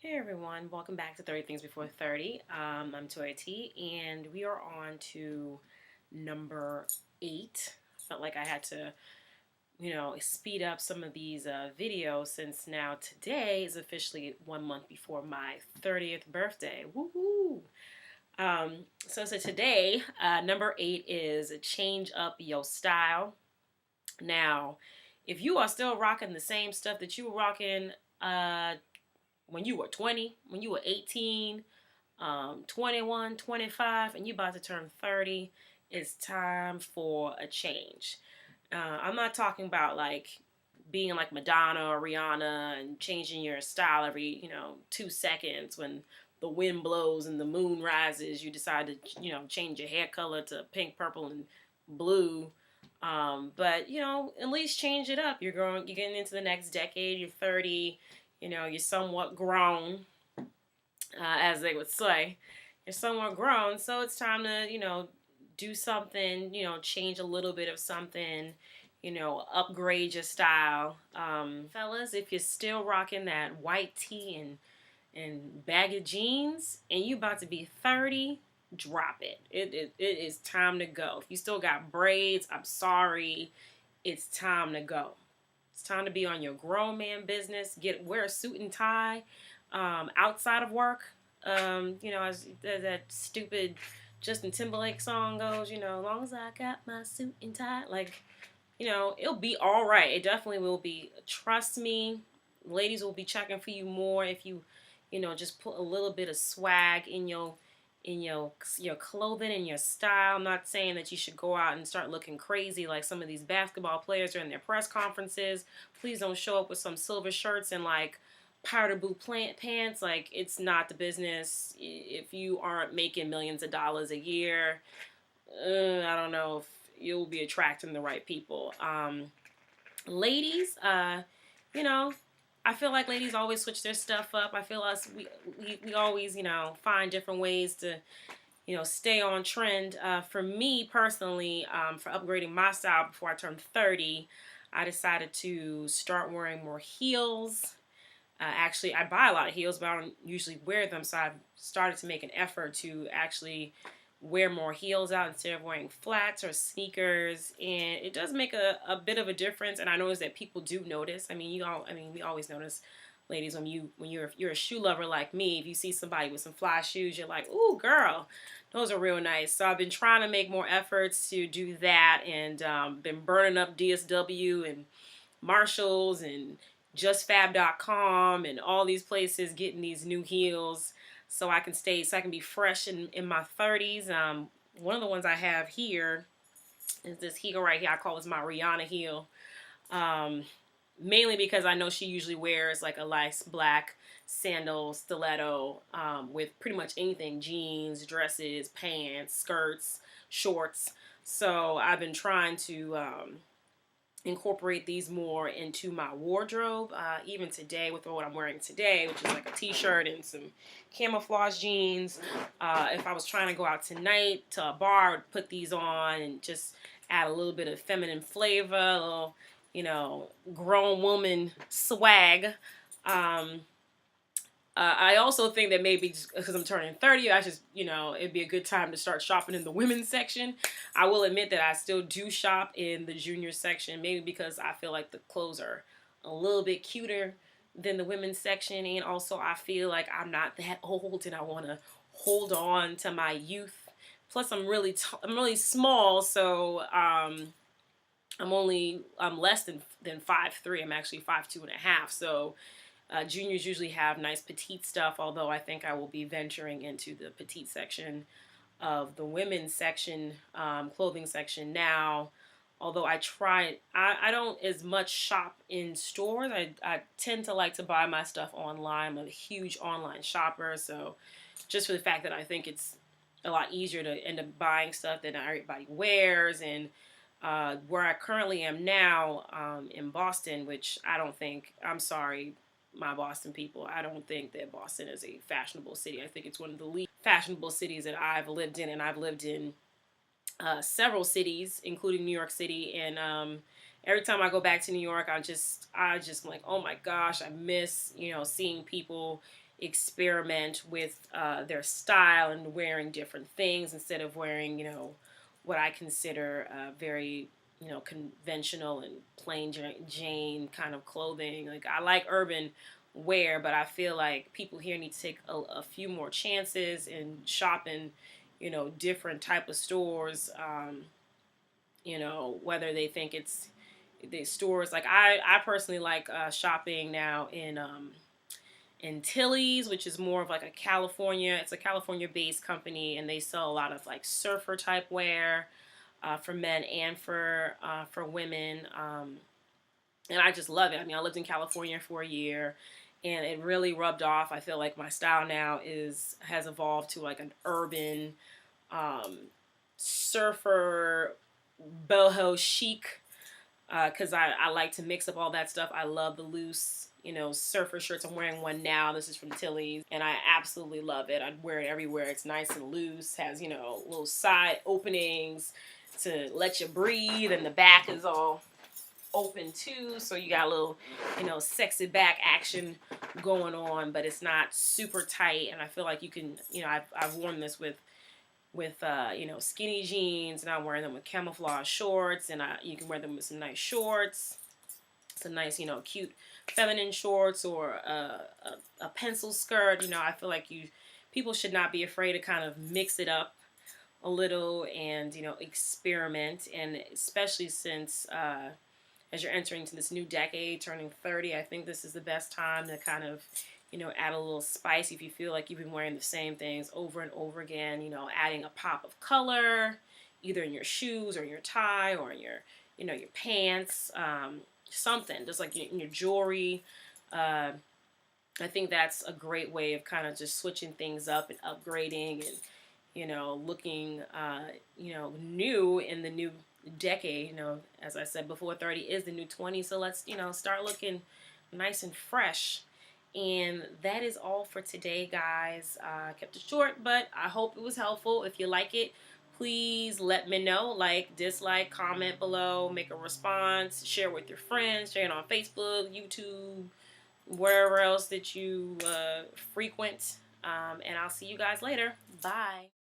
Hey everyone, welcome back to 30 Things Before 30. I'm Toya T, and we are on to number 8. I felt like I had to, speed up some of these videos since now today is officially 1 month before my 30th birthday. Woohoo! So today, number 8 is change up your style. Now, if you are still rocking the same stuff that you were rocking, when you were 20, when you were 18, 21, 25, and you about to turn 30, it's time for a change. I'm not talking about like being like Madonna or Rihanna and changing your style every, 2 seconds when the wind blows and the moon rises. You decide to, change your hair color to pink, purple, and blue. But at least change it up. You're getting into the next decade. You're 30. You're somewhat grown, as they would say. You're somewhat grown, so it's time to, do something, change a little bit of something, upgrade your style. Fellas, if you're still rocking that white tee and baggy jeans and you about to be 30, drop it. It is time to go. If you still got braids, I'm sorry. It's time to go. It's time to be on your grown man business. Wear a suit and tie outside of work. As that stupid Justin Timberlake song goes, as long as I got my suit and tie, like, it'll be all right. It definitely will be. Trust me, ladies will be checking for you more if you, just put a little bit of swag in your clothing and your style. I'm not saying that you should go out and start looking crazy like some of these basketball players are in their press conferences. Please don't show up with some silver shirts and like powder blue plant pants. Like, it's not the business. If you aren't making millions of dollars a year, I don't know if you'll be attracting the right people. Ladies, you know, I feel like ladies always switch their stuff up. I feel us we always, find different ways to, stay on trend. For me personally, for upgrading my style before I turned 30, I decided to start wearing more heels. Actually, I buy a lot of heels, but I don't usually wear them. So I've started to make an effort to actually wear more heels out instead of wearing flats or sneakers, and it does make a bit of a difference. And I notice that people do notice. We always notice, ladies, when you're a shoe lover like me. If you see somebody with some fly shoes, you're like, ooh, girl, those are real nice. So I've been trying to make more efforts to do that, and been burning up DSW and Marshalls and JustFab.com and all these places getting these new heels so I can be fresh in my 30s. One of the ones I have here is this heel right here. I call this my Rihanna heel. Um, Mainly because I know she usually wears like a nice black sandal stiletto with pretty much anything: jeans, dresses, pants, skirts, shorts. So I've been trying to incorporate these more into my wardrobe. Even today, with what I'm wearing today, which is like a t-shirt and some camouflage jeans. If I was trying to go out tonight to a bar, I would put these on and just add a little bit of feminine flavor, a little, grown woman swag. I also think that maybe just because I'm turning 30, it'd be a good time to start shopping in the women's section. I will admit that I still do shop in the junior section, maybe because I feel like the clothes are a little bit cuter than the women's section, and also I feel like I'm not that old and I want to hold on to my youth. Plus, I'm really small, so I'm less than 5'3". I'm actually 5'2.5". So juniors usually have nice petite stuff, although I think I will be venturing into the petite section of the women's section, clothing section now. Although I don't as much shop in stores. I tend to like to buy my stuff online. I'm a huge online shopper, so just for the fact that I think it's a lot easier to end up buying stuff that everybody wears. And where I currently am now, in Boston, which I'm sorry, my Boston people, I don't think that Boston is a fashionable city. I think it's one of the least fashionable cities that I've lived in, and I've lived in several cities, including New York City. And every time I go back to New York, I just like, oh my gosh, I miss, seeing people experiment with their style and wearing different things instead of wearing, what I consider very, conventional and plain Jane kind of clothing. Like, I like urban wear, but I feel like people here need to take a few more chances in shopping, different type of stores. Whether they think it's the stores, like I personally like shopping now in Tilly's, which is more of like it's a California based company, and they sell a lot of like surfer type wear for men and for women. And I just love it. I mean, I lived in California for a year, and it really rubbed off. I feel like my style now has evolved to like an urban um, surfer boho chic, because I like to mix up all that stuff. I love the loose, surfer shirts. I'm wearing one now. This is from Tilly's, and I absolutely love it. I'd wear it everywhere. It's nice and loose. Has, little side openings to let you breathe, and the back is all open too, so you got a little, sexy back action going on, but it's not super tight. And I feel like you can, I've worn this with skinny jeans, and I'm wearing them with camouflage shorts, and you can wear them with some nice shorts, some nice, cute feminine shorts, or a pencil skirt. I feel like people should not be afraid to kind of mix it up a little and, experiment. And especially since as you're entering into this new decade, turning 30, I think this is the best time to kind of, add a little spice. If you feel like you've been wearing the same things over and over again, adding a pop of color, either in your shoes or in your tie or in your pants, something, just like in your jewelry. I think that's a great way of kind of just switching things up and upgrading and, looking, new in the new decade. As I said before, 30 is the new 20. So let's, start looking nice and fresh. And that is all for today, guys. I kept it short, but I hope it was helpful. If you like it, please let me know. Like, dislike, comment below, make a response, share with your friends, share it on Facebook, YouTube, wherever else that you frequent. And I'll see you guys later. Bye.